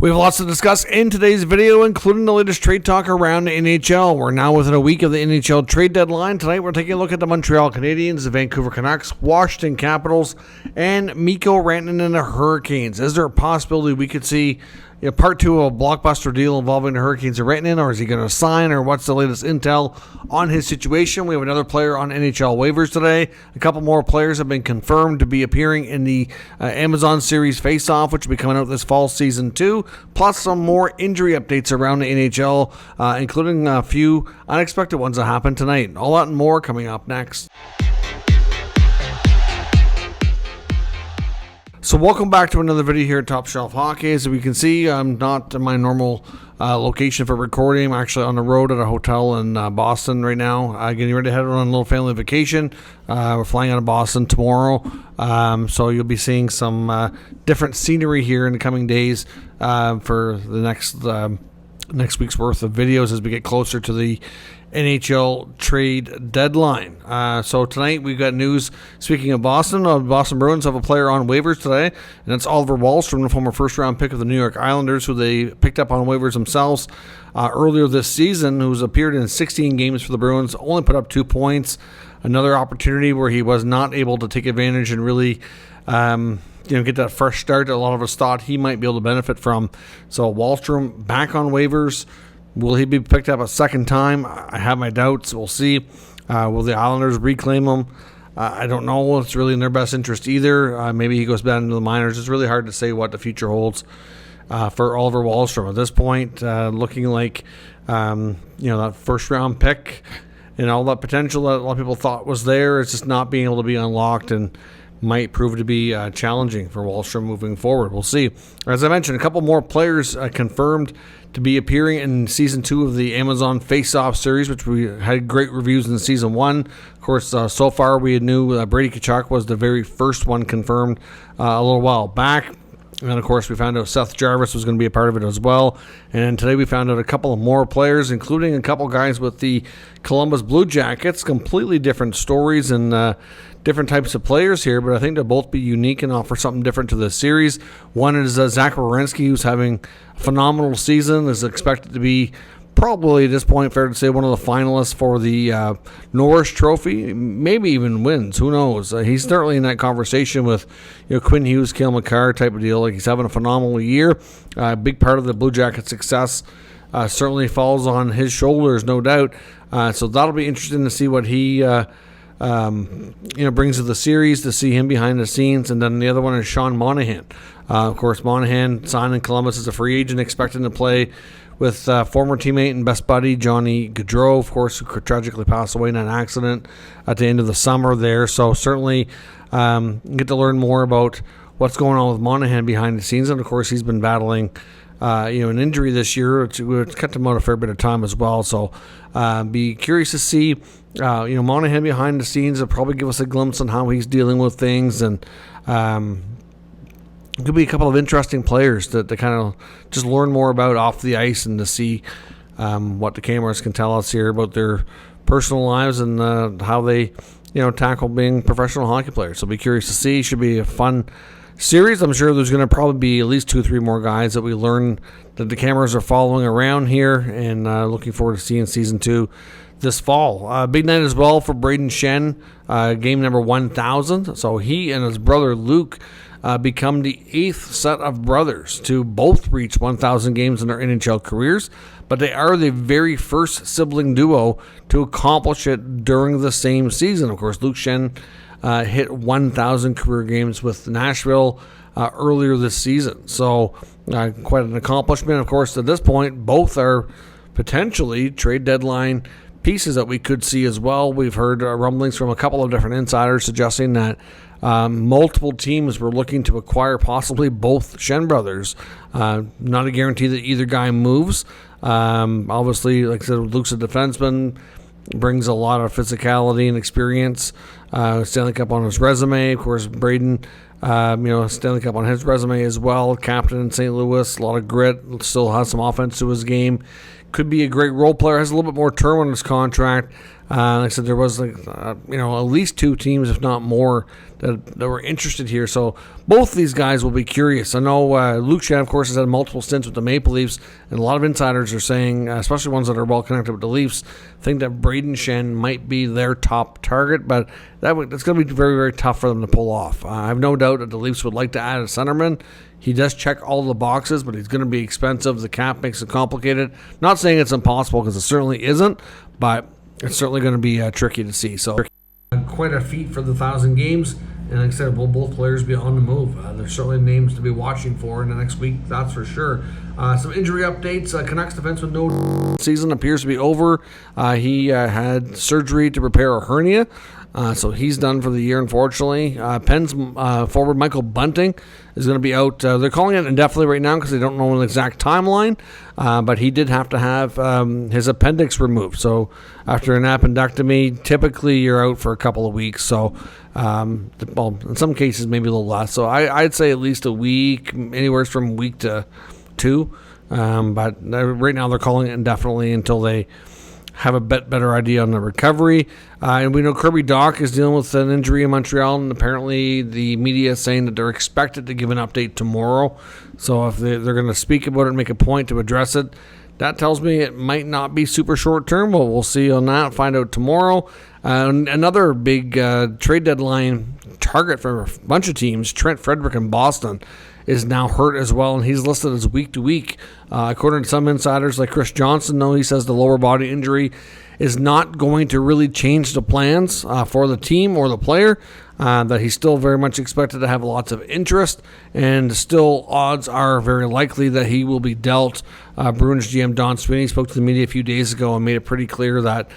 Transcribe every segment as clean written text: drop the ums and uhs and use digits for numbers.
We have lots to discuss in today's video, including the latest trade talk around the NHL. We're now within a week of the NHL trade deadline. Tonight, we're taking a look at the Montreal Canadiens, the Vancouver Canucks, Washington Capitals, and Mikko Rantanen and the Hurricanes. Is there a possibility we could see part two of a blockbuster deal involving the Hurricanes and Rantanen, or is he going to sign, or what's the latest intel on his situation? We have another player on NHL waivers today. A couple more players have been confirmed to be appearing in the Amazon Series Face-Off, which will be coming out this fall season 2, plus some more injury updates around the NHL, including a few unexpected ones that happened tonight. All that and more coming up next. So welcome back to another video here at Top Shelf Hockey. As we can see, I'm not in my normal location for recording. I'm actually on the road at a hotel in Boston right now, getting ready to head on a little family vacation. We're flying out of Boston tomorrow, so you'll be seeing some different scenery here in the coming days for the next week's worth of videos as we get closer to the NHL trade deadline. So tonight we've got news. Speaking of Boston, Boston Bruins have a player on waivers today, and that's Oliver Wahlstrom, the former first-round pick of the New York Islanders, who they picked up on waivers themselves earlier this season, who's appeared in 16 games for the Bruins, only put up 2 points. Another opportunity where he was not able to take advantage and really get that fresh start that a lot of us thought he might be able to benefit from. So Wahlstrom back on waivers. Will he be picked up a second time? I have my doubts. We'll see. Will the Islanders reclaim him? I don't know. It's really in their best interest either. Maybe he goes back into the minors. It's really hard to say what the future holds for Oliver Wahlstrom at this point. Looking like that first round pick and all that potential that a lot of people thought was there. It's just not being able to be unlocked and might prove to be challenging for Wahlstrom moving forward. We'll see. As I mentioned, a couple more players confirmed to be appearing in Season 2 of the Amazon Face-Off series, which we had great reviews in Season 1. Of course, so far we knew Brady Tkachuk was the very first one confirmed a little while back. And then, of course, we found out Seth Jarvis was going to be a part of it as well. And today we found out a couple of more players, including a couple guys with the Columbus Blue Jackets. Completely different stories and different types of players here, but I think they'll both be unique and offer something different to this series. One is Zach Werenski, who's having a phenomenal season, is expected to be probably at this point, fair to say, one of the finalists for the Norris Trophy, maybe even wins. Who knows? He's certainly in that conversation with Quinn Hughes, Cale Makar type of deal. Like, he's having a phenomenal year. A big part of the Blue Jackets' success certainly falls on his shoulders, no doubt. So that'll be interesting to see what he brings to the series, to see him behind the scenes. And then the other one is Sean Monahan. Of course, Monahan signed in Columbus as a free agent, expecting to play with former teammate and best buddy Johnny Gaudreau, of course, who tragically passed away in an accident at the end of the summer there. So certainly get to learn more about what's going on with Monahan behind the scenes. And of course, he's been battling an injury this year. It's kept him out a fair bit of time as well. So be curious to see Monahan behind the scenes. Will probably give us a glimpse on how he's dealing with things, and could be a couple of interesting players to kind of just learn more about off the ice, and to see what the cameras can tell us here about their personal lives and how they tackle being professional hockey players. So be curious to see. Should be a fun series. I'm sure there's going to probably be at least 2 or 3 more guys that we learn that the cameras are following around here, and looking forward to seeing Season 2 this fall. Big night as well for Braden Schenn, game number 1,000. So he and his brother Luke become the 8th set of brothers to both reach 1,000 games in their NHL careers, but they are the very first sibling duo to accomplish it during the same season. Of course, Luke Schenn hit 1,000 career games with Nashville earlier this season. So quite an accomplishment. Of course, at this point, both are potentially trade deadline pieces that we could see as well. We've heard rumblings from a couple of different insiders suggesting that multiple teams were looking to acquire possibly both Schenn brothers. Not a guarantee that either guy moves. Obviously, like I said, Luke's a defenseman, brings a lot of physicality and experience. Stanley Cup on his resume. Of course, Braden, Stanley Cup on his resume as well. Captain in St. Louis, a lot of grit, still has some offense to his game. Could be a great role player, has a little bit more term on his contract. Like I said, there was at least 2 teams, if not more, that were interested here. So both of these guys will be curious. I know Luke Schenn, of course, has had multiple stints with the Maple Leafs, and a lot of insiders are saying, especially ones that are well connected with the Leafs, think that Braden Schenn might be their top target, but it's going to be very, very tough for them to pull off. I have no doubt that the Leafs would like to add a centerman. He does check all the boxes, but he's going to be expensive. The cap makes it complicated. Not saying it's impossible, because it certainly isn't, but it's certainly going to be tricky to see. So quite a feat for the 1,000 games. And like I said, will both players be on the move? There's certainly names to be watching for in the next week, that's for sure. Some injury updates. Canucks defenseman no season appears to be over. He had surgery to repair a hernia. So he's done for the year, unfortunately. Penn's forward Michael Bunting is going to be out. They're calling it indefinitely right now because they don't know an exact timeline. But he did have to have his appendix removed. So after an appendectomy, typically you're out for a couple of weeks. So, in some cases, maybe a little less. So I'd say at least a week, anywhere from a week to 2. But right now they're calling it indefinitely until they have a better idea on the recovery. And we know Kirby Dach is dealing with an injury in Montreal, and apparently the media is saying that they're expected to give an update tomorrow. So if they're going to speak about it and make a point to address it, that tells me it might not be super short term. Well, we'll see on that, find out tomorrow. Another big trade deadline target for a bunch of teams, Trent Frederick in Boston, is now hurt as well, and he's listed as week to week. According to some insiders like Chris Johnson, though, he says the lower body injury is not going to really change the plans for the team or the player, that he's still very much expected to have lots of interest, and still odds are very likely that he will be dealt. Bruins GM Don Sweeney spoke to the media a few days ago and made it pretty clear that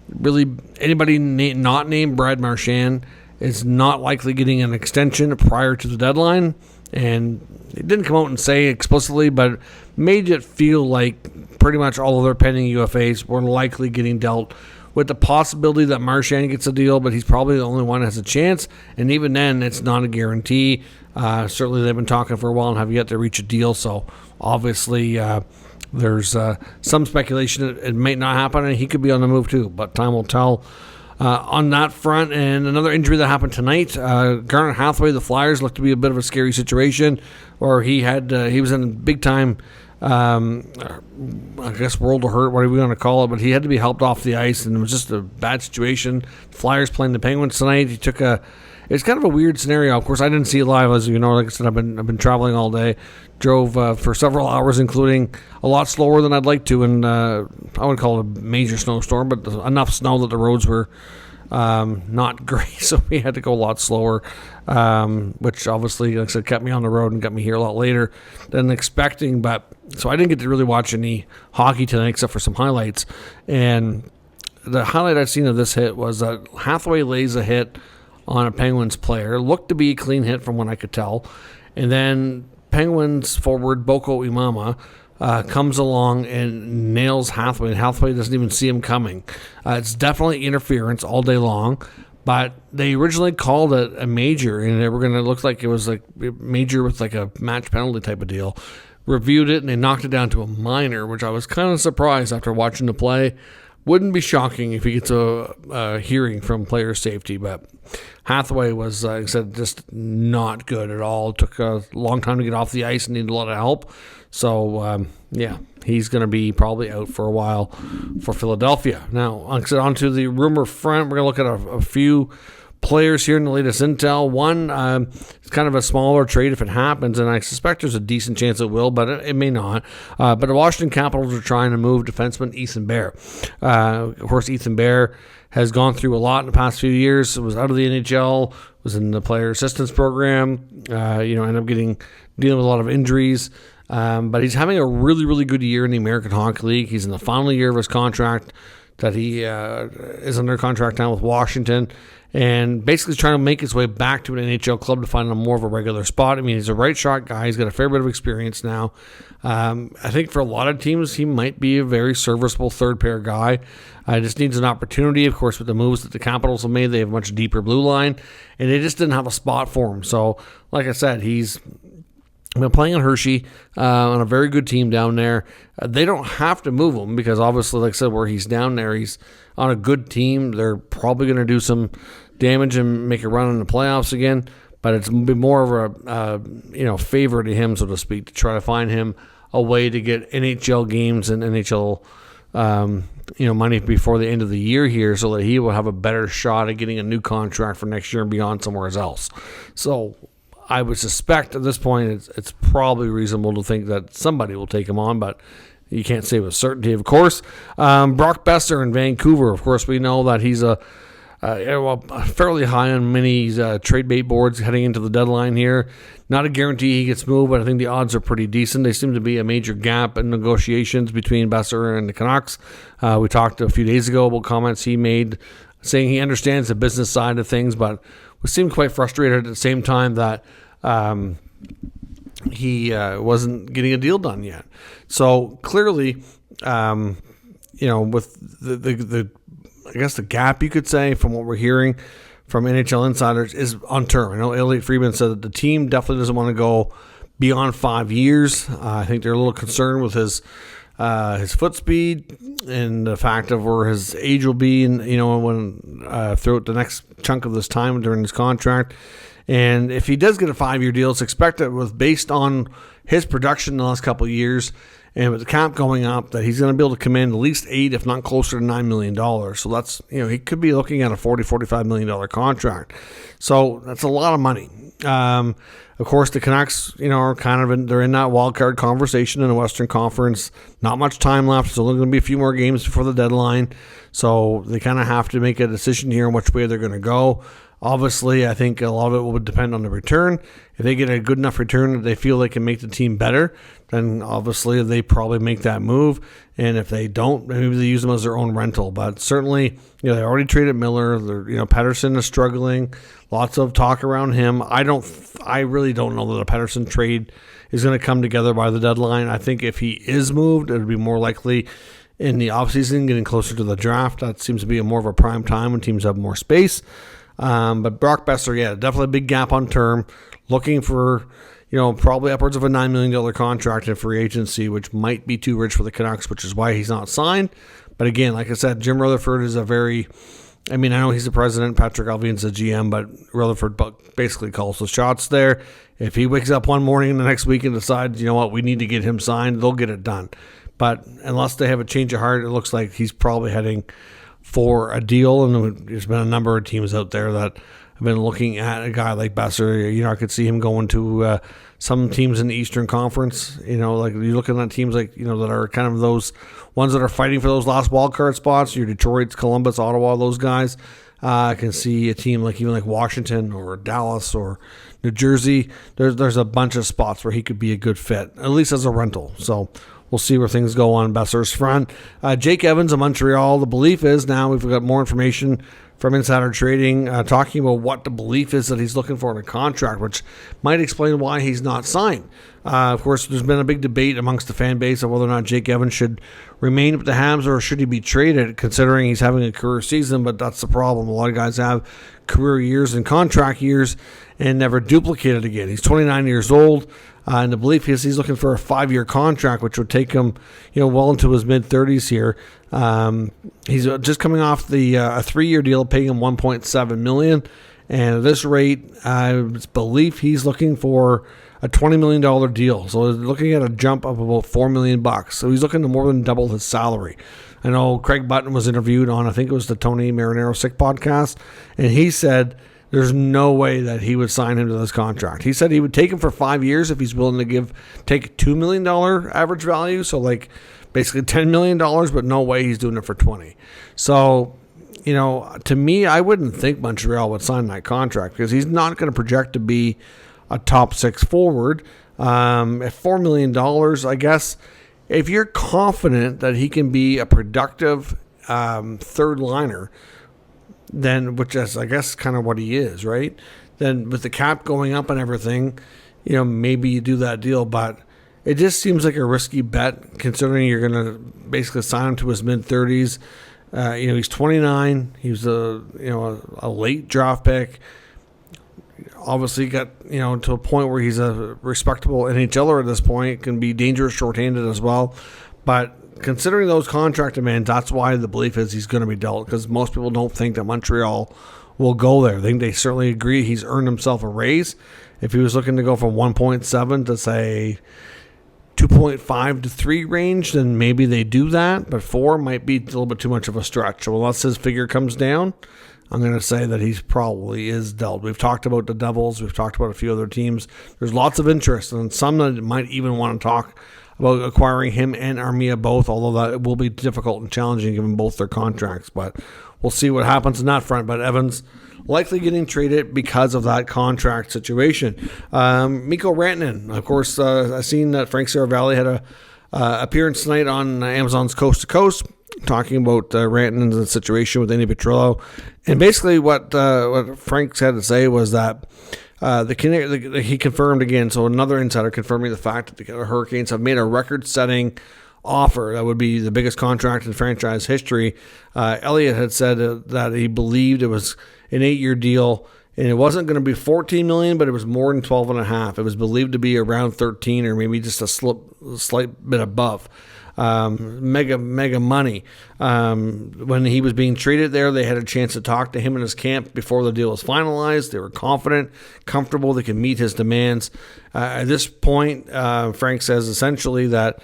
really anybody not named Brad Marchand is not likely getting an extension prior to the deadline. And it didn't come out and say explicitly, but made it feel like pretty much all of their pending UFAs were likely getting dealt, with the possibility that Marchand gets a deal, but he's probably the only one that has a chance. And even then, it's not a guarantee. Certainly, they've been talking for a while and have yet to reach a deal. So obviously, there's some speculation it might not happen, and he could be on the move too. But time will tell. On that front, and another injury that happened tonight, Garnet Hathaway, the Flyers, looked to be a bit of a scary situation, where he was in big time, I guess world of hurt, whatever we want to call it, but he had to be helped off the ice, and it was just a bad situation. Flyers playing the Penguins tonight. It's kind of a weird scenario. Of course, I didn't see it live, as you know. Like I said, I've been traveling all day. Drove for several hours, including a lot slower than I'd like to, and I wouldn't call it a major snowstorm, but enough snow that the roads were not great, so we had to go a lot slower, which obviously, like I said, kept me on the road and got me here a lot later than expecting. But so I didn't get to really watch any hockey tonight except for some highlights. And the highlight I've seen of this hit was that Hathaway lays a hit on a Penguins player. Looked to be a clean hit from what I could tell. And then Penguins forward Boko Imama comes along and nails Hathaway, and Hathaway doesn't even see him coming. It's definitely interference all day long, but they originally called it a major, and they were going to look like it was like major with like a match penalty type of deal. Reviewed it, and they knocked it down to a minor, which I was kind of surprised after watching the play. Wouldn't be shocking if he gets a hearing from player safety, but Hathaway was, like I said, just not good at all. It took a long time to get off the ice and needed a lot of help. So, he's going to be probably out for a while for Philadelphia. Now, like I said, on to the rumor front. We're going to look at a few players here in the latest intel. One, it's kind of a smaller trade if it happens, and I suspect there's a decent chance it will, but it may not. But the Washington Capitals are trying to move defenseman Ethan Bear. Of course, Ethan Bear has gone through a lot in the past few years. It was out of the NHL, was in the player assistance program, ended up dealing with a lot of injuries. But he's having a really, really good year in the American Hockey League. He's in the final year of his contract that he is under contract now with Washington, and basically trying to make his way back to an NHL club to find him more of a regular spot. I mean, he's a right shot guy. He's got a fair bit of experience now. I think for a lot of teams, he might be a very serviceable third pair guy. Just needs an opportunity. Of course, with the moves that the Capitals have made, they have a much deeper blue line, and they just didn't have a spot for him. So, like I said, he's been playing on Hershey on a very good team down there. They don't have to move him because obviously, like I said, where he's down there, he's on a good team. They're probably going to do some damage and make a run in the playoffs again. But it's been more of a favor to him, so to speak, to try to find him a way to get NHL games and NHL money before the end of the year here, so that he will have a better shot at getting a new contract for next year and beyond somewhere else. So I would suspect at this point it's probably reasonable to think that somebody will take him on, but you can't say with certainty, of course. Brock Besser in Vancouver, of course, we know that he's fairly high on many trade bait boards heading into the deadline here. Not a guarantee he gets moved, but I think the odds are pretty decent. They seem to be a major gap in negotiations between Besser and the Canucks. We talked a few days ago about comments he made saying he understands the business side of things, but we seemed quite frustrated at the same time that he wasn't getting a deal done yet. So clearly, with the I guess the gap, you could say, from what we're hearing from NHL insiders is on term. I know Elliot Friedman said that the team definitely doesn't want to go beyond 5 years. I think they're a little concerned with his foot speed and the fact of where his age will be, and when throughout the next chunk of this time during his contract. And if he does get a 5-year deal, it's expected based on his production in the last couple of years, and with the cap going up, that he's going to be able to command at least $8, if not closer to $9 million. So that's, he could be looking at a $40-45 million contract. So that's a lot of money. Of course, the Canucks, are kind of they're in that wild card conversation in the Western Conference. Not much time left. There's only going to be a few more games before the deadline. So they kind of have to make a decision here on which way they're going to go. Obviously, I think a lot of it will depend on the return. If they get a good enough return that they feel they can make the team better, then obviously they probably make that move. And if they don't, maybe they use them as their own rental. But certainly, they already traded Miller. Pettersson is struggling. Lots of talk around him. I really don't know that a Pettersson trade is going to come together by the deadline. I think if he is moved, it would be more likely in the offseason, getting closer to the draft. That seems to be more of a prime time when teams have more space. But Brock Besser, definitely a big gap on term. Looking for, probably upwards of a $9 million contract in free agency, which might be too rich for the Canucks, which is why he's not signed. But again, like I said, Jim Rutherford is I know he's the president, Patrick Allvin's the GM, but Rutherford basically calls the shots there. If he wakes up one morning the next week and decides, we need to get him signed, they'll get it done. But unless they have a change of heart, it looks like he's probably heading for a deal, and there's been a number of teams out there that have been looking at a guy like Besser. I could see him going to some teams in the Eastern Conference. Like you're looking at teams like that are kind of those ones that are fighting for those last wild card spots. Your Detroit, Columbus, Ottawa, those guys. I can see a team like Washington or Dallas or New Jersey. There's a bunch of spots where he could be a good fit, at least as a rental. So we'll see where things go on Besser's front. Jake Evans of Montreal, the belief is now we've got more information from Insider Trading talking about what the belief is that he's looking for in a contract, which might explain why he's not signed. Of course, there's been a big debate amongst the fan base of whether or not Jake Evans should remain with the Habs or should he be traded, considering he's having a career season. But that's the problem. A lot of guys have career years and contract years and never duplicate it again. He's 29 years old. And the belief is he's looking for a 5-year contract, which would take him, well into his mid-30s here. He's just coming off the a 3-year deal, paying him $1.7 million, and at this rate, it's belief he's looking for a $20 million deal. So he's looking at a jump of about $4 million. So he's looking to more than double his salary. I know Craig Button was interviewed on, I think it was the Tony Marinaro Sick podcast, and he said there's no way that he would sign him to this contract. He said he would take him for 5 years if he's willing to take $2 million average value. So like basically $10 million, but no way he's doing it for 20. So, to me, I wouldn't think Montreal would sign that contract because he's not going to project to be a top 6 forward. At $4 million, I guess, if you're confident that he can be a productive third liner, then, which is, I guess, kind of what he is, right? Then with the cap going up and everything, maybe you do that deal. But it just seems like a risky bet considering you're going to basically sign him to his mid-30s. He's 29. He was a late draft pick. obviously got, to a point where he's a respectable NHLer at this point, can be dangerous shorthanded as well. But considering those contract demands, that's why the belief is he's going to be dealt, because most people don't think that Montreal will go there. I think they certainly agree he's earned himself a raise. If he was looking to go from 1.7 to, say, 2.5 to 3 range, then maybe they do that, but 4 might be a little bit too much of a stretch. So unless his figure comes down, I'm going to say that he probably is dealt. We've talked about the Devils. We've talked about a few other teams. There's lots of interest, and some that might even want to talk about acquiring him and Armia both, although that will be difficult and challenging given both their contracts. But we'll see what happens in that front. But Evans likely getting traded because of that contract situation. Mikko Rantanen, of course, I've seen that Frank Seravalli had a appearance tonight on Amazon's Coast to Coast, talking about Rantanen's situation with Andy Petrillo. And basically what Frank had to say was that he confirmed again, so another insider confirming the fact that the Hurricanes have made a record-setting offer. That would be the biggest contract in franchise history. Elliott had said that he believed it was an 8-year deal, and it wasn't going to be $14 million, but it was more than $12.5. It was believed to be around 13, or maybe just a slight bit above. Mega money. When he was being traded there, they had a chance to talk to him in his camp before the deal was finalized. They were confident, comfortable, they could meet his demands. At this point, Frank says essentially that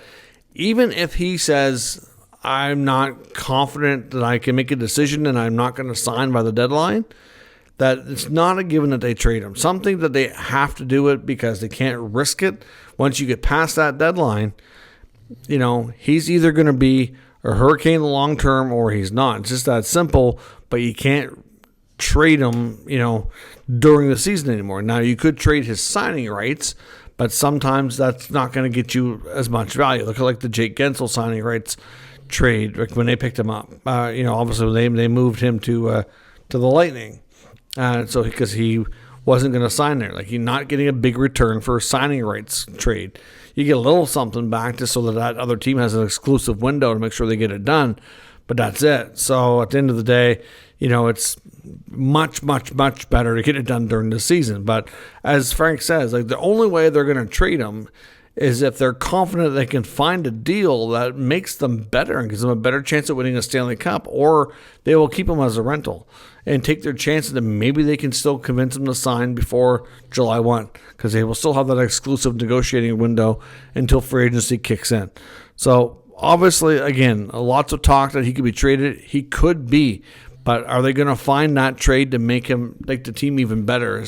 even if he says, I'm not confident that I can make a decision and I'm not going to sign by the deadline, that it's not a given that they trade him. Something that they have to do it because they can't risk it. Once you get past that deadline, he's either going to be a Hurricane in the long term or he's not. It's just that simple, but you can't trade him, during the season anymore. Now, you could trade his signing rights, but sometimes that's not going to get you as much value. Look at like the Jake Gensel signing rights trade, like when they picked him up. Obviously they moved him to the Lightning, so because he wasn't going to sign there. Like, you're not getting a big return for a signing rights trade. You get a little something back just so that other team has an exclusive window to make sure they get it done, but that's it. So at the end of the day, it's much, much, much better to get it done during the season. But as Frank says, like, the only way they're going to trade him is if they're confident they can find a deal that makes them better and gives them a better chance at winning a Stanley Cup, or they will keep him as a rental and take their chances that maybe they can still convince him to sign before July 1, because they will still have that exclusive negotiating window until free agency kicks in. So obviously, again, lots of talk that he could be traded. He could be. But are they going to find that trade to make the team even better?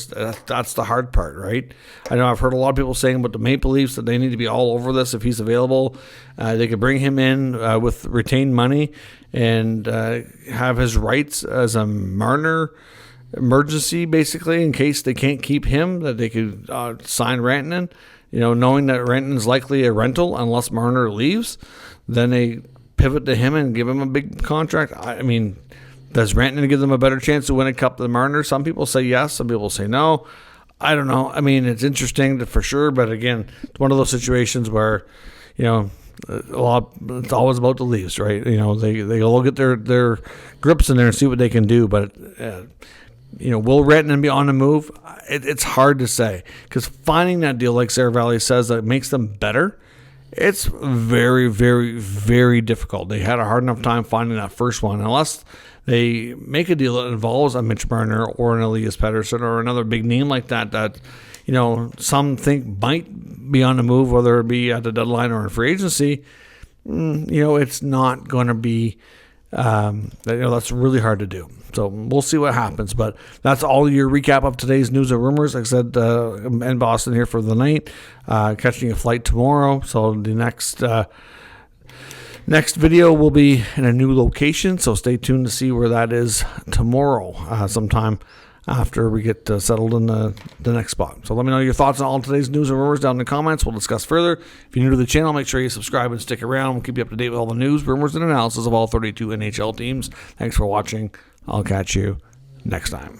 That's the hard part, right? I know I've heard a lot of people saying about the Maple Leafs that they need to be all over this if he's available. They could bring him in with retained money and have his rights as a Marner emergency, basically, in case they can't keep him, that they could sign Rantanen. Knowing that Rantanen's likely a rental unless Marner leaves, then they pivot to him and give him a big contract. I mean, does Rantanen give them a better chance to win a cup than Marner? Some people say yes. Some people say no. I don't know. I mean, it's interesting for sure. But again, it's one of those situations where, it's always about the Leafs, right? They all get their grips in there and see what they can do. But, will Rantanen be on the move? It's hard to say, because finding that deal, like Seravalli says, that makes them better, it's very, very, very difficult. They had a hard enough time finding that first one, unless they make a deal that involves a Mitch Marner or an Elias Pettersson or another big name like that, some think might be on the move, whether it be at the deadline or in free agency. It's not going to be, that's really hard to do. So we'll see what happens. But that's all your recap of today's news and rumors. Like I said, I'm in Boston here for the night, catching a flight tomorrow. So the next video will be in a new location, so stay tuned to see where that is tomorrow, sometime after we get settled in the next spot. So let me know your thoughts on all today's news and rumors down in the comments. We'll discuss further. If you're new to the channel, make sure you subscribe and stick around. We'll keep you up to date with all the news, rumors, and analysis of all 32 NHL teams. Thanks for watching. I'll catch you next time.